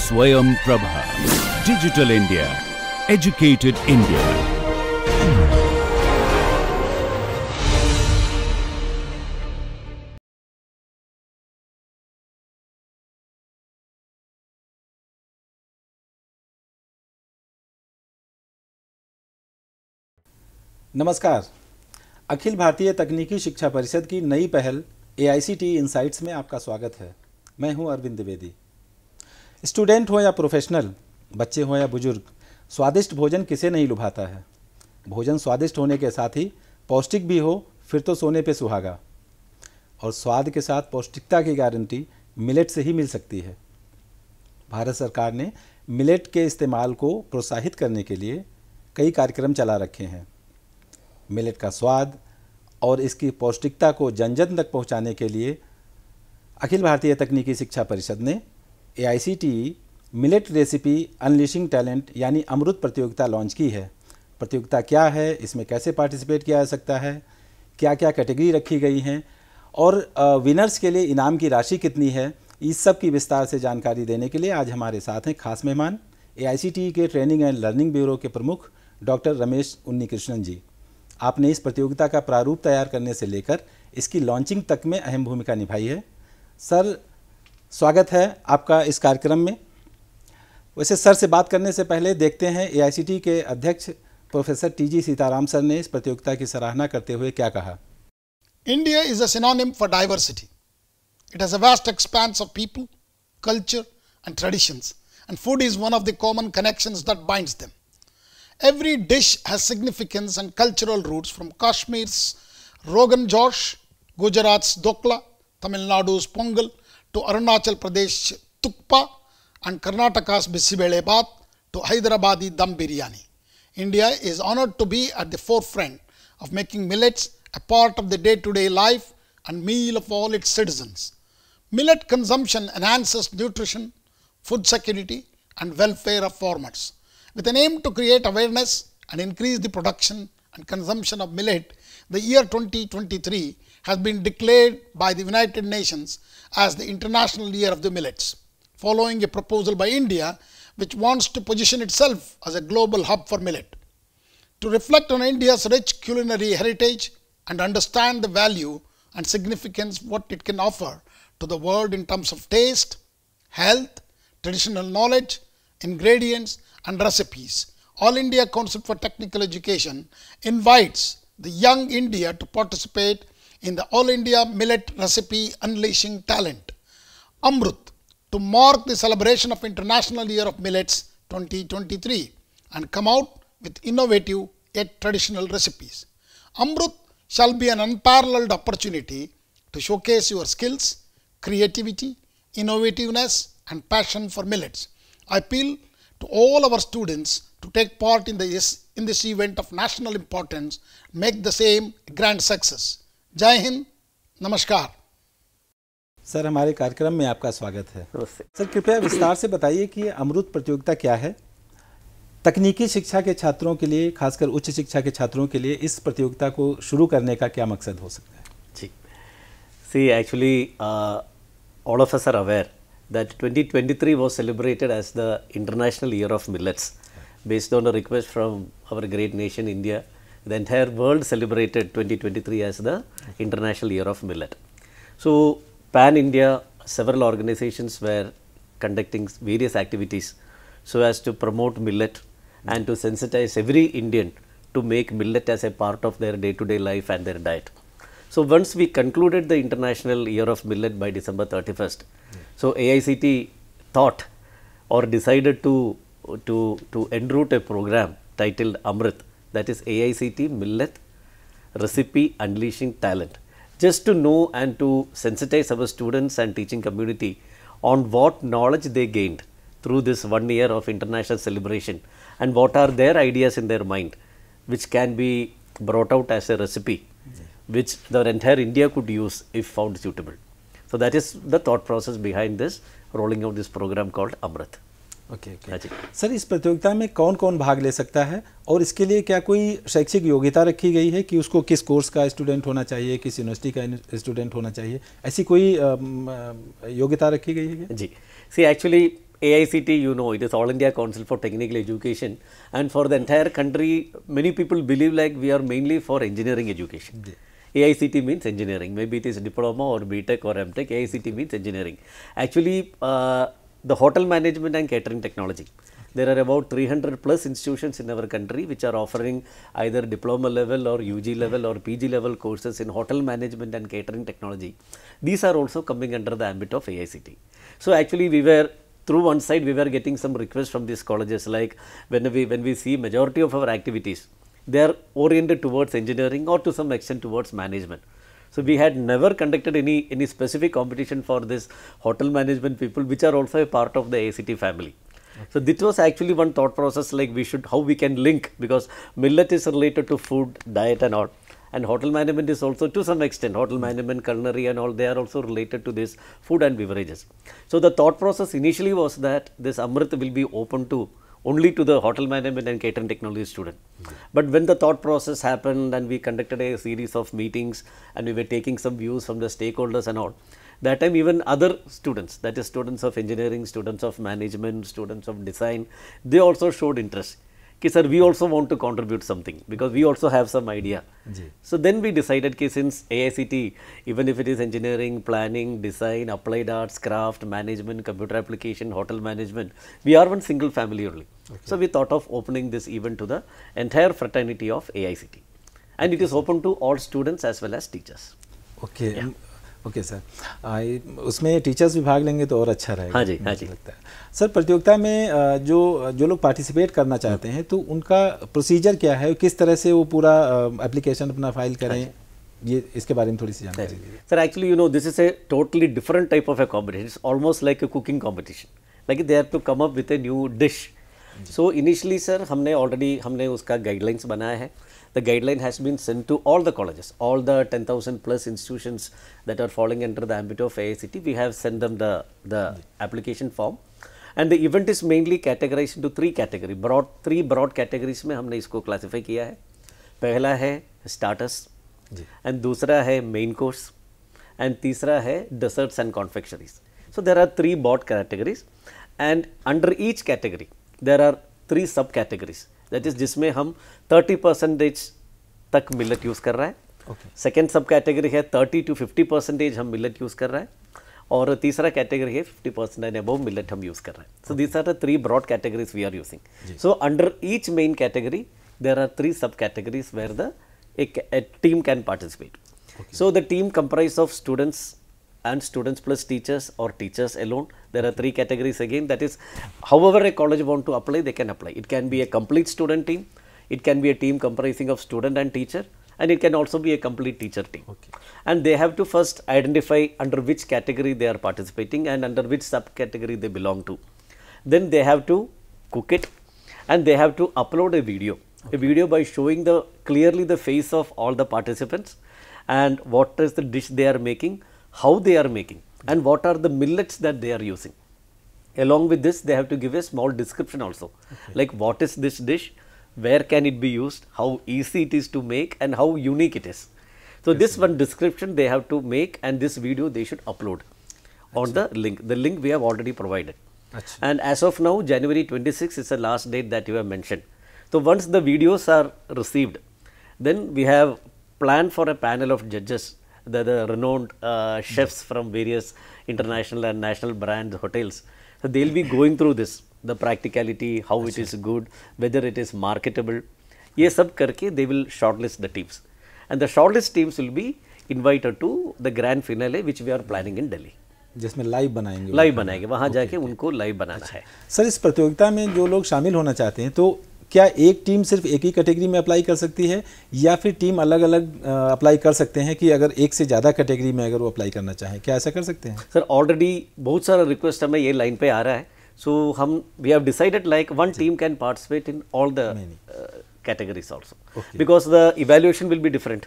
Swayam Prabha. Digital India. Educated India. नमस्कार। अखिल भारतीय तकनीकी शिक्षा परिषद की नई पहल AICTE इनसाइट्स में आपका स्वागत है। मैं हूं अरविंद द्विवेदी। स्टूडेंट हो या प्रोफेशनल, बच्चे हो या बुजुर्ग, स्वादिष्ट भोजन किसे नहीं लुभाता है। भोजन स्वादिष्ट होने के साथ ही पौष्टिक भी हो फिर तो सोने पे सुहागा। और स्वाद के साथ पौष्टिकता की गारंटी मिलेट से ही मिल सकती है। भारत सरकार ने मिलेट के इस्तेमाल को प्रोत्साहित करने के लिए कई कार्यक्रम चला रखे हैं। मिलेट का स्वाद और इसकी पौष्टिकता को जन जन तक पहुंचाने के लिए अखिल भारतीय तकनीकी शिक्षा परिषद ने AICTE millet recipe unleashing talent यानी अमृत प्रतियोगिता लॉन्च की है। प्रतियोगिता क्या है, इसमें कैसे पार्टिसिपेट किया जा सकता है, क्या क्या कैटेगरी रखी गई हैं और विनर्स के लिए इनाम की राशि कितनी है, इस सब की विस्तार से जानकारी देने के लिए आज हमारे साथ हैं खास मेहमान AICTE के ट्रेनिंग एंड लर्निंग ब्यूरो के प्रमुख डॉक्टर रमेश उन्नीकृष्णन जी। आपने इस प्रतियोगिता का प्रारूप तैयार करने से लेकर इसकी लॉन्चिंग तक में अहम भूमिका निभाई है। सर, स्वागत है आपका इस कार्यक्रम में। वैसे सर से बात करने से पहले देखते हैं AICTE के अध्यक्ष प्रोफेसर TG सीताराम सर ने इस प्रतियोगिता की सराहना करते हुए क्या कहा। India is a synonym for diversity. It has a vast expanse of people, culture and traditions, and food is one of the common connections that binds them. Every dish has significance and cultural roots, from Kashmir's Rogan Josh, Gujarat's Dokla, Tamil Nadu's Pongal, to Arunachal Pradesh Tukpa and Karnataka's Bisibelebath to Hyderabadi Dum Biryani. India is honored to be at the forefront of making millets a part of the day-to-day life and meal of all its citizens. Millet consumption enhances nutrition, food security and welfare of farmers. With an aim to create awareness and increase the production and consumption of millet, the year 2023 has been declared by the United Nations as the International Year of the Millets, following a proposal by India which wants to position itself as a global hub for millet. To reflect on India's rich culinary heritage and understand the value and significance what it can offer to the world in terms of taste, health, traditional knowledge, ingredients and recipes, All India Council for Technical Education invites the young India to participate in the All India Millet Recipe Unleashing Talent, Amrut, to mark the celebration of International Year of Millets 2023 and come out with innovative yet traditional recipes. Amrut shall be an unparalleled opportunity to showcase your skills, creativity, innovativeness and passion for millets. I appeal to all our students to take part in this event of national importance, make the same a grand success. Jai Hind, Namaskar. Sir, हमारे कार्यक्रम में आपका स्वागत है। Sir, कृपया विस्तार से बताइए कि अमृत प्रतियोगिता क्या है। तकनीकी शिक्षा के छात्रों के लिए, खासकर उच्च शिक्षा के छात्रों के लिए इस प्रतियोगिता को शुरू करने का क्या मकसद हो सकता है? जी, सी actually all of us are aware that 2023 was celebrated as the International Year of Millets. Based on a request from our great nation India, the entire world celebrated 2023 as the International Year of Millet. So, pan-India, several organizations were conducting various activities so as to promote millet and to sensitize every Indian to make millet as a part of their day-to-day life and their diet. So, once we concluded the International Year of Millet by December 31st, so AICTE thought or decided to enroute a program titled Amrit, that is AICTE Millet Recipe Unleashing Talent, just to know and to sensitize our students and teaching community on what knowledge they gained through this 1 year of international celebration and what are their ideas in their mind which can be brought out as a recipe which the entire India could use if found suitable. So that is the thought process behind this rolling out this program called Amrit. Okay. Sir, इस प्रतियोगिता में कौन कौन भाग ले सकता है और इसके लिए क्या कोई शैक्षिक योग्यता रखी गई है कि उसको किस कोर्स का स्टूडेंट होना चाहिए, किस यूनिवर्सिटी का स्टूडेंट होना चाहिए, ऐसी कोई योग्यता रखी गई है? जी, सी actually AICT, you know, it is All India Council for Technical Education, and for the entire country, many people believe like we are mainly for engineering education. AICT means engineering. Maybe it is diploma or BTech or MTech. AICT means engineering. Actually, the hotel management and catering technology. There are about 300 plus institutions in our country which are offering either diploma level or UG level or PG level courses in hotel management and catering technology. These are also coming under the ambit of AICT. So actually we were, through one side we were getting some requests from these colleges, like when we see majority of our activities, they are oriented towards engineering or to some extent towards management. So we had never conducted any specific competition for this hotel management people, which are also a part of the AICT family. Okay. So this was actually one thought process, like how we can link, because millet is related to food, diet and all, and hotel management is also to some extent, hotel management, culinary and all, they are also related to this food and beverages. So the thought process initially was that this Amrit will be open to only to the hotel management and catering technology student. But when the thought process happened and we conducted a series of meetings and we were taking some views from the stakeholders and all, that time even other students, that is students of engineering, students of management, students of design, they also showed interest. Okay, sir, we also want to contribute something because we also have some idea. So then we decided, okay, since AICT, even if it is engineering, planning, design, applied arts, craft, management, computer application, hotel management, we are one single family only. Okay. So we thought of opening this event to the entire fraternity of AICT, and it is open to all students as well as teachers. Okay. Yeah. Okay sir, उसमें teachers भी भाग लेंगे तो और अच्छा रहेगा। हाँ जी, हाँ जी। लगता है सर, प्रतियोगिता में जो लोग पार्टिसिपेट करना चाहते हैं तो उनका प्रोसीजर क्या है, किस तरह से वो पूरा एप्लीकेशन अपना फाइल करें, ये इसके बारे में थोड़ी सी जानकारी दीजिए। Sir, actually you know this is a totally different type of a competition, it's almost like a cooking competition, like they have to come up with a new dish. So initially sir हमने उसका guidelines बनाया है। The guideline has been sent to all the colleges, all the 10,000 plus institutions that are falling under the ambit of AICT. We have sent them the application form, and the event is mainly categorized into three broad categories में हमने इसको classify किया है। पहला है starters, and दूसरा है main course, and तीसरा है desserts and confectioneries. So there are three broad categories, and under each category there are three subcategories. That is जिसमें हम 30% तक मिलेट यूज़ कर रहा है। सेकेंड सब कैटेगरी है 30 to 50% हम मिलेट यूज़ कर रहा है, और तीसरा कैटेगरी है 50% एंड अबव मिलेट हम यूज़ कर रहे हैं। So these are the three broad categories we are using. So under each main category there are three subcategories where the a team can participate. So the team comprised of students and students plus teachers or teachers alone. There are three categories again, that is however a college want to apply, they can apply. It can be a complete student team, it can be a team comprising of student and teacher, and it can also be a complete teacher team. And they have to first identify under which category they are participating and under which subcategory they belong to. Then they have to cook it, and they have to upload a video by showing clearly the face of all the participants and what is the dish they are making, how they are making, and what are the millets that they are using. Along with this, they have to give a small description also, like what is this dish, where can it be used, how easy it is to make, and how unique it is. So this one description they have to make, and this video they should upload on the link. The link we have already provided. And as of now, January 26 is the last date that you have mentioned. So once the videos are received, then we have planned for a panel of judges, the renowned chefs from various international and national brand hotels. So they will be going through this, the practicality, how it is good, whether it is marketable. ये सब करके they will shortlist the teams, and the shortlist teams will be invited to the grand finale which we are planning in Delhi. जिसमें live बनाएंगे वहाँ जाके उनको live बनाना है। Sir, इस प्रतियोगिता में जो लोग शामिल होना चाहते हैं तो क्या एक टीम सिर्फ एक ही कैटेगरी में अप्लाई कर सकती है, या फिर टीम अलग अलग अप्लाई कर सकते हैं कि अगर एक से ज़्यादा कैटेगरी में अगर वो अप्लाई करना चाहें, क्या ऐसा कर सकते हैं? सर, ऑलरेडी बहुत सारा रिक्वेस्ट हमें ये लाइन पे आ रहा है। So we have decided like one team can participate in all the categories also, because the evaluation will be different.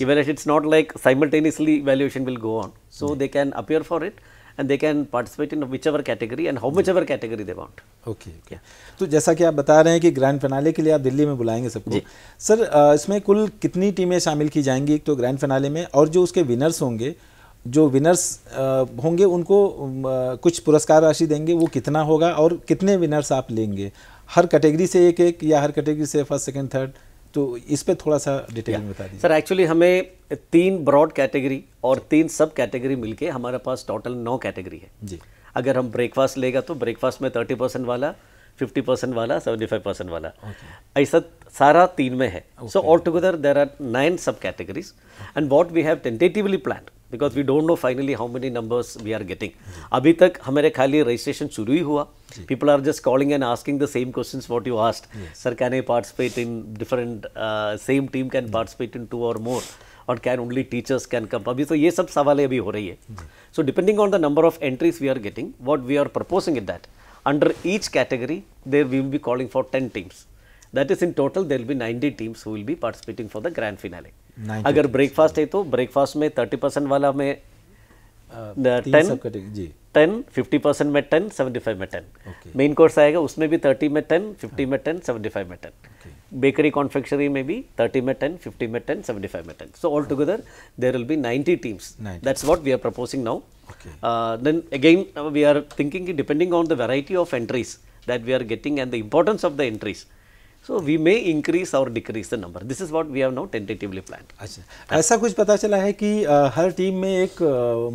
Evaluation, it's not like simultaneously evaluation will go on, so they can appear for it and they can participate in whichever category and how muchever category they want. Okay. तो जैसा कि आप बता रहे हैं कि grand finale के लिए आप दिल्ली में बुलाएंगे सबको, सर इसमें कुल कितनी टीमें शामिल की जाएंगी एक तो ग्रैंड फिनाले में, और जो उसके विनर्स होंगे जो विनर्स होंगे उनको कुछ पुरस्कार राशि देंगे, वो कितना होगा और कितने विनर्स आप लेंगे? हर कैटेगरी से एक एक या हर कैटेगरी से फर्स्ट सेकंड थर्ड? तो इस पे थोड़ा सा डिटेल में बता दीजिए सर। एक्चुअली हमें 3 ब्रॉड कैटेगरी और 3 सब कैटेगरी मिलके हमारे पास टोटल 9 कैटेगरी है जी। अगर हम ब्रेकफास्ट लेगा तो ब्रेकफास्ट में 30% वाला, 50% वाला, 75% वाला, ऐसा सारा 3 में है। So all together there are 9 sub categories and what we have tentatively planned because we don't know finally how many numbers we are getting. अभी तक हमारे खाली रजिस्ट्रेशन शुरू ही हुआ। People are just calling and asking the same questions what you asked, sir can I participate in different, same team can participate in 2 और more और can only teachers can come. अभी तो ये सब सवालें अभी हो रही है। So depending on the number of entries we are getting, what we are proposing is that under each category there we will be calling for 10 teams. That is in total there will be 90 teams who will be participating for the grand finale. अगर breakfast है तो breakfast में 30% वाला में 10, 50% में 10, 75 में 10। Main course आएगा उसमें भी 30 में 10, 50 में 10, 75 में 10। बेकरी कॉन्फेक्शनरी में भी 30 में 10, 50 में 10, 75 में 10। So all together there will be 90 teams. That's what we are proposing now. Then again we are thinking depending on the variety of entries that we are getting and the importance of the entries, so we may increase or decrease the number. This is what we have now tentatively planned. अच्छा, ऐसा कुछ पता चला है कि हर team में एक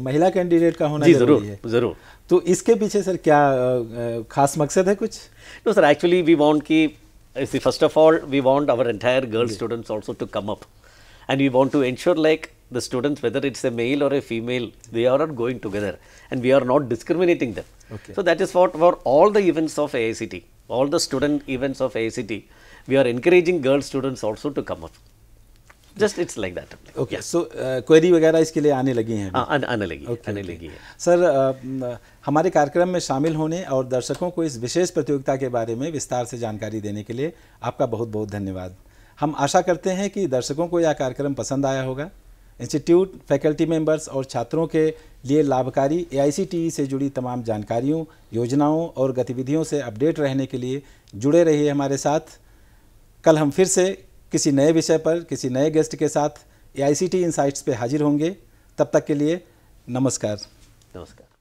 महिला कैंडिडेट का होना जरूरी है? जरूर। तो इसके पीछे सर क्या खास मकसद है कुछ? No sir, actually we want कि first of all we want our entire girl students also to come up and we want to ensure like the students, whether it's a male or a female, they are not going together and we are not discriminating them. So that is what for all the events of AICT, all the student events of AICT, we are encouraging girl students also to come up. Just it's like that. Okay. So query वगैरह इसके लिए आने लगी हैं? आने लगी है। Sir हमारे कार्यक्रम में शामिल होने और दर्शकों को इस विशेष प्रतियोगिता के बारे में विस्तार से जानकारी देने के लिए आपका बहुत बहुत धन्यवाद। हम आशा करते हैं कि दर्शकों को यह कार्यक्रम पसंद आया होगा। इंस्टीट्यूट, फैकल्टी मेंबर्स और छात्रों के लिए लाभकारी AICTE से जुड़ी तमाम जानकारियों, योजनाओं और गतिविधियों से अपडेट रहने के लिए जुड़े रहिए हमारे साथ। कल हम फिर से किसी नए विषय पर किसी नए गेस्ट के साथ AICTE इनसाइट्स पे हाजिर होंगे। तब तक के लिए नमस्कार। नमस्कार।